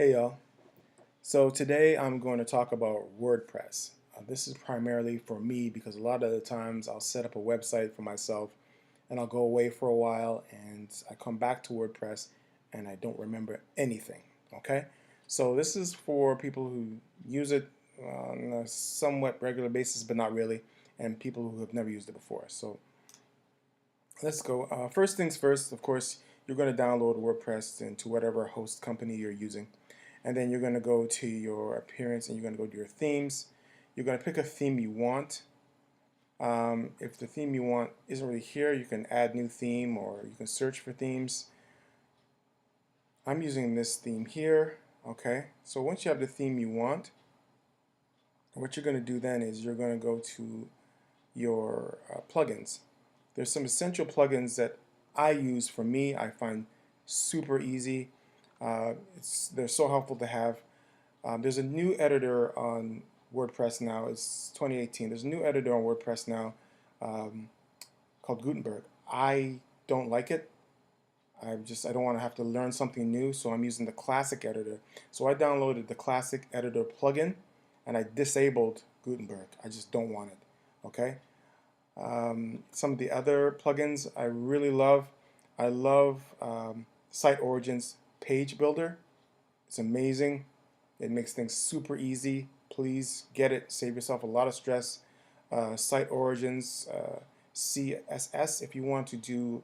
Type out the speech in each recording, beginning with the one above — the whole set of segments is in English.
Hey y'all. So today I'm going to talk about WordPress. This is primarily for me because a lot of the times I'll set up a website for myself and I'll go away for a while and I come back to WordPress and I don't remember anything. Okay? So this is for people who use it on a somewhat regular basis, but not really, and people who have never used it before. So let's go. First things first, of course, you're going to download WordPress into whatever host company you're using. And then you're going to go to your appearance and you're going to go to your themes. You're going to pick a theme you want. If the theme you want isn't really here, you can add new theme or you can search for themes. I'm using this theme here. Okay, so once you have the theme you want, what you're going to do then is you're going to go to your plugins. There's some essential plugins that I use for me. I find super easy. They're so helpful to have. There's a new editor on WordPress now. It's 2018. There's a new editor on WordPress now called Gutenberg. I don't like it. I don't want to have to learn something new, so I'm using the classic editor. So I downloaded the classic editor plugin and I disabled Gutenberg. I just don't want it. Okay. Some of the other plugins I really love. I love Site Origins Page Builder. It's amazing. It makes things super easy. Please get it. Save yourself a lot of stress. Site Origins, CSS, if you want to do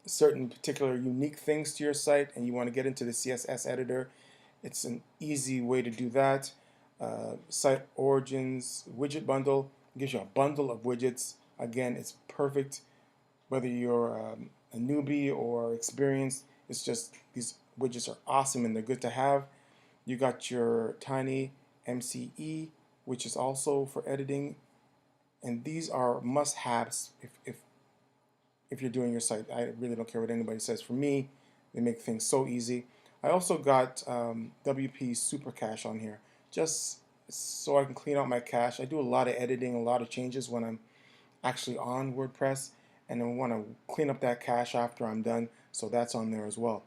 certain particular unique things to your site and you want to get into the CSS editor, it's an easy way to do that. Site Origins Widget Bundle gives you a bundle of widgets. Again, it's perfect whether you're a newbie or experienced. It's just these widgets are awesome and they're good to have. You got your Tiny MCE, which is also for editing, and these are must-haves if you're doing your site. I really don't care what anybody says. For me, they make things so easy. I also got WP Super Cache on here, just so I can clean out my cache. I do a lot of editing, a lot of changes when I'm actually on WordPress, and I want to clean up that cache after I'm done, so that's on there as well.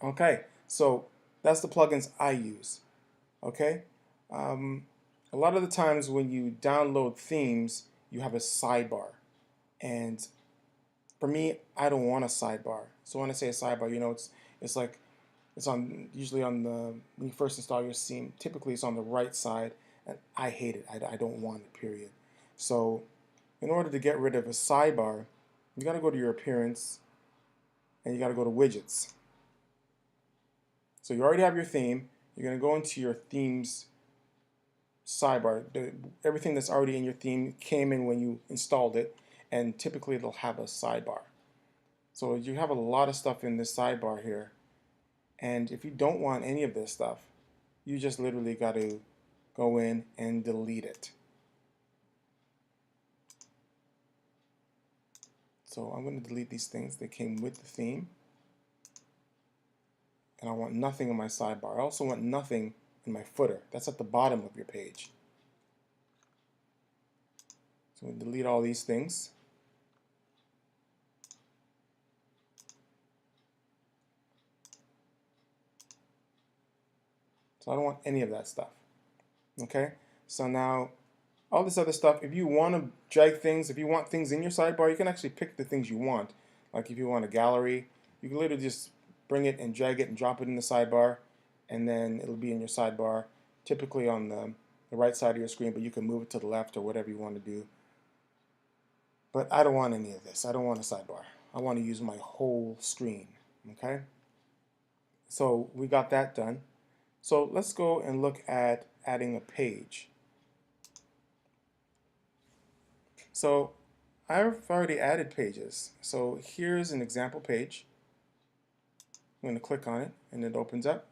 Okay, so that's the plugins I use. Okay, a lot of the times when you download themes, you have a sidebar, and for me, I don't want a sidebar. So when I say a sidebar, it's like it's on usually on the when you first install your theme. Typically, it's on the right side, and I hate it. I don't want it. Period. So in order to get rid of a sidebar, you got to go to your appearance, and you got to go to widgets. So you already have your theme. You're going to go into your themes sidebar. Everything that's already in your theme came in when you installed it, and typically it'll have a sidebar. So you have a lot of stuff in this sidebar here, and if you don't want any of this stuff, you just literally got to go in and delete it. So I'm going to delete these things that came with the theme, and I want nothing in my sidebar. I also want nothing in my footer. That's at the bottom of your page. So we delete all these things. So I don't want any of that stuff. Okay? So now all this other stuff, if you want to drag things, if you want things in your sidebar, you can actually pick the things you want. Like if you want a gallery, you can literally just bring it and drag it and drop it in the sidebar, and then it'll be in your sidebar, typically on the right side of your screen, but you can move it to the left or whatever you want to do. But I don't want any of this. I don't want a sidebar. I want to use my whole screen. Okay? So we got that done. So let's go and look at adding a page. So I've already added pages. So here's an example page. I'm going to click on it and it opens up.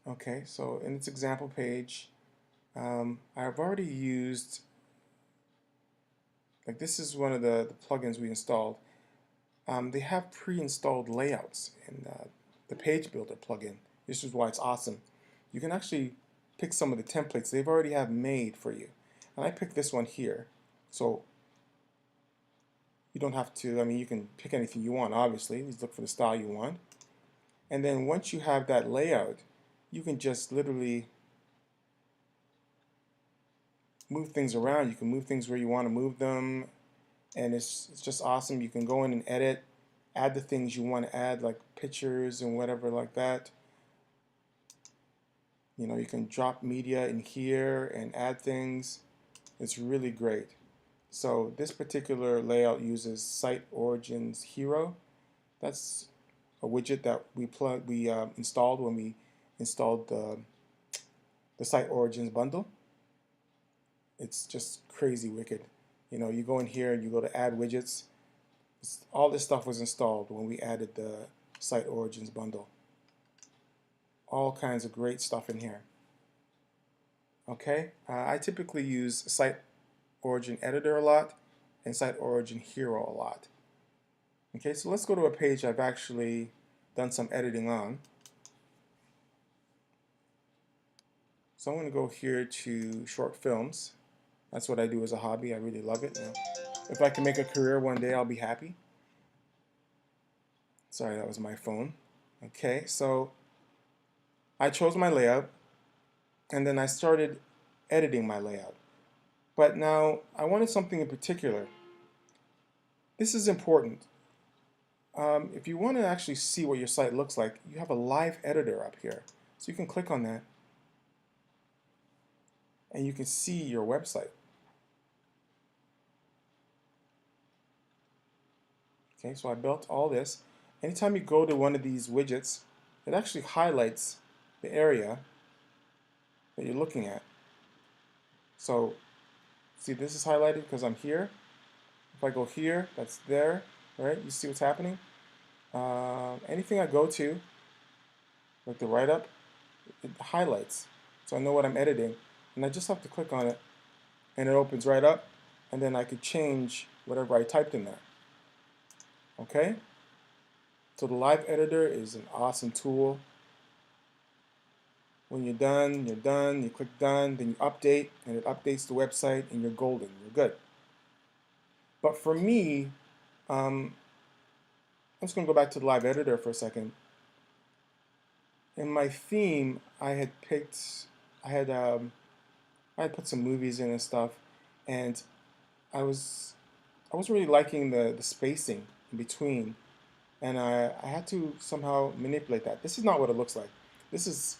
Okay, so in its example page, I've already used, like this is one of the plugins we installed. They have pre-installed layouts in the page builder plugin. This is why it's awesome. You can actually pick some of the templates they've already have made for you. And I picked this one here. So you don't have to, I mean, you can pick anything you want, obviously. Just look for the style you want. And then once you have that layout, you can just literally move things around. You can move things where you want to move them, and it's just awesome. You can go in and edit, add the things you want to add, like pictures and whatever like that. You know, you can drop media in here and add things. It's really great. So this particular layout uses Site Origins Hero. That's a widget that we installed when we installed the Site Origins bundle. It's just crazy wicked. You know, you go in here and you go to add widgets. All this stuff was installed when we added the Site Origins bundle. All kinds of great stuff in here. Okay, I typically use Site Origin Editor a lot and Site Origin Hero a lot. Okay, so let's go to a page I've actually done some editing on. So I'm going to go here to short films. That's what I do as a hobby. I really love it. If I can make a career one day, I'll be happy. Sorry, that was my phone. Okay, so I chose my layout, and then I started editing my layout. But now I wanted something in particular. This is important. If you want to actually see what your site looks like, you have a live editor up here. So you can click on that, and you can see your website. Okay, so I built all this. Anytime you go to one of these widgets, it actually highlights the area that you're looking at. So, see, this is highlighted because I'm here. If I go here, that's there, right? You see what's happening? Anything I go to, like the write-up, it highlights. So I know what I'm editing. And I just have to click on it, and it opens right up. And then I could change whatever I typed in there. Okay? So the live editor is an awesome tool. When you're done, you're done. You click done, then you update, and it updates the website, and you're golden. You're good. But for me, I'm just going to go back to the live editor for a second. In my theme, I had put some movies in and stuff, and I wasn't really liking the spacing in between, and I had to somehow manipulate that. This is not what it looks like. This is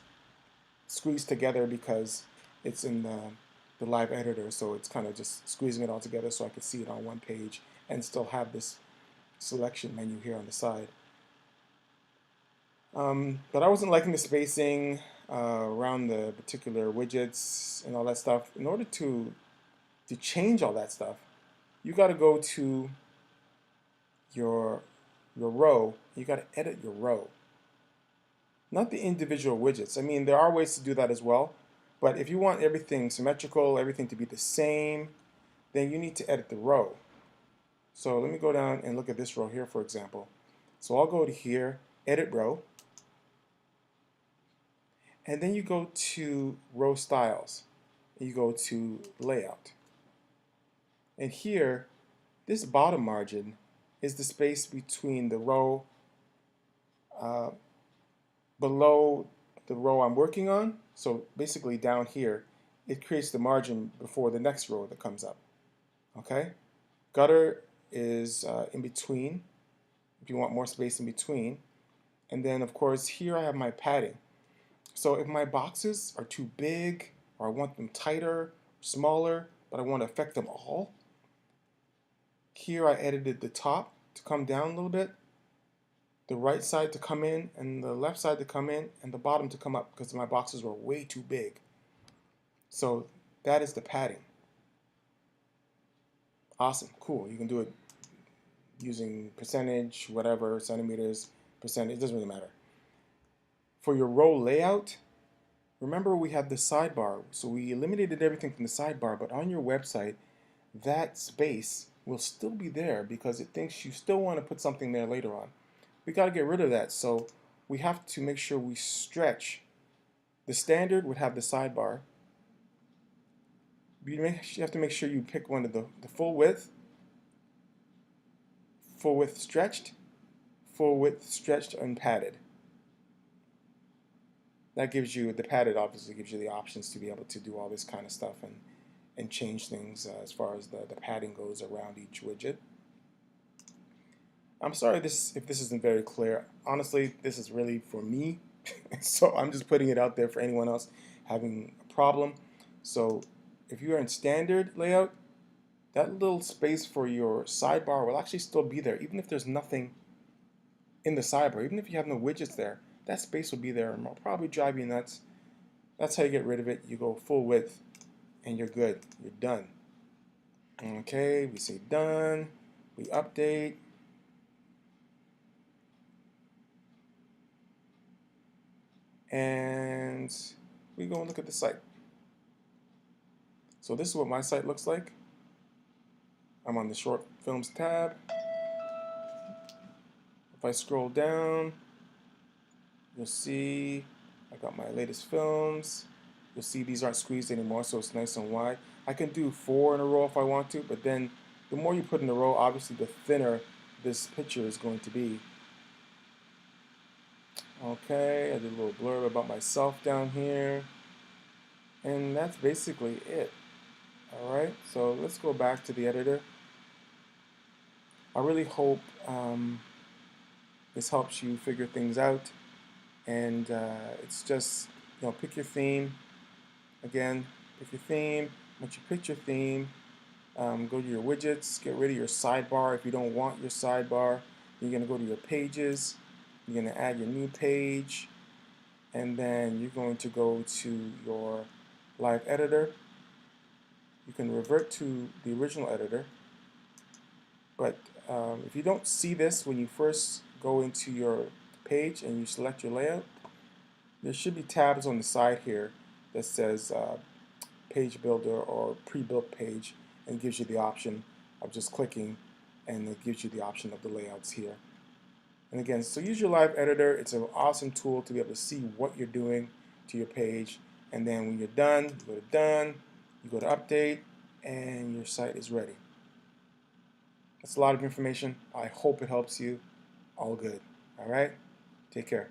squeezed together because it's in the live editor, so it's kind of just squeezing it all together so I could see it on one page and still have this selection menu here on the side. But I wasn't liking the spacing around the particular widgets and all that stuff. In order to change all that stuff, you got to go to your row. You got to edit your row, not the individual widgets. I mean, there are ways to do that as well, but if you want everything symmetrical, everything to be the same, then you need to edit the row. So let me go down and look at this row here, for example. So I'll go to here, edit row, and then you go to row styles. You go to layout. And here, this bottom margin is the space between the row below the row I'm working on. So basically down here, it creates the margin before the next row that comes up. Okay? Gutter is in between, if you want more space in between. And then of course here I have my padding. So if my boxes are too big, or I want them tighter, smaller, but I want to affect them all, here I edited the top to come down a little bit, the right side to come in, and the left side to come in, and the bottom to come up because my boxes were way too big. So that is the padding. Awesome, cool. You can do it using percentage, whatever, centimeters, percentage, it doesn't really matter. For your row layout, remember we had the sidebar, so we eliminated everything from the sidebar, but on your website, that space will still be there because it thinks you still want to put something there later on. We got to get rid of that, so we have to make sure we stretch. The standard would have the sidebar. You have to make sure you pick one of the full width stretched, full width stretched and padded. That gives you, the padded obviously gives you the options to be able to do all this kind of stuff and change things as far as the padding goes around each widget. I'm sorry if this isn't very clear. Honestly, this is really for me. So I'm just putting it out there for anyone else having a problem. So if you are in standard layout, that little space for your sidebar will actually still be there, even if there's nothing in the sidebar, even if you have no widgets there, that space will be there and it'll probably drive you nuts. That's how you get rid of it. You go full width and you're good. You're done. Okay, we say done. We update. And we go and look at the site. So this is what my site looks like. I'm on the short films tab. If I scroll down, you'll see I got my latest films. You'll see these aren't squeezed anymore, so it's nice and wide. I can do 4 in a row if I want to, but then the more you put in a row, obviously the thinner this picture is going to be. Okay, I did a little blurb about myself down here. And that's basically it. Alright, so let's go back to the editor. I really hope this helps you figure things out. And it's just, pick your theme. Again, pick your theme. Once you pick your theme, go to your widgets, get rid of your sidebar. If you don't want your sidebar, you're going to go to your pages. You're going to add your new page. And then you're going to go to your live editor. You can revert to the original editor. But if you don't see this when you first go into your page and you select your layout, there should be tabs on the side here that says page builder or pre-built page, and it gives you the option of just clicking, and it gives you the option of the layouts here. And again, so use your live editor. It's an awesome tool to be able to see what you're doing to your page. And then when you're done, you go to done, you go to update, and your site is ready. That's a lot of information. I hope it helps you. All good. All right? Take care.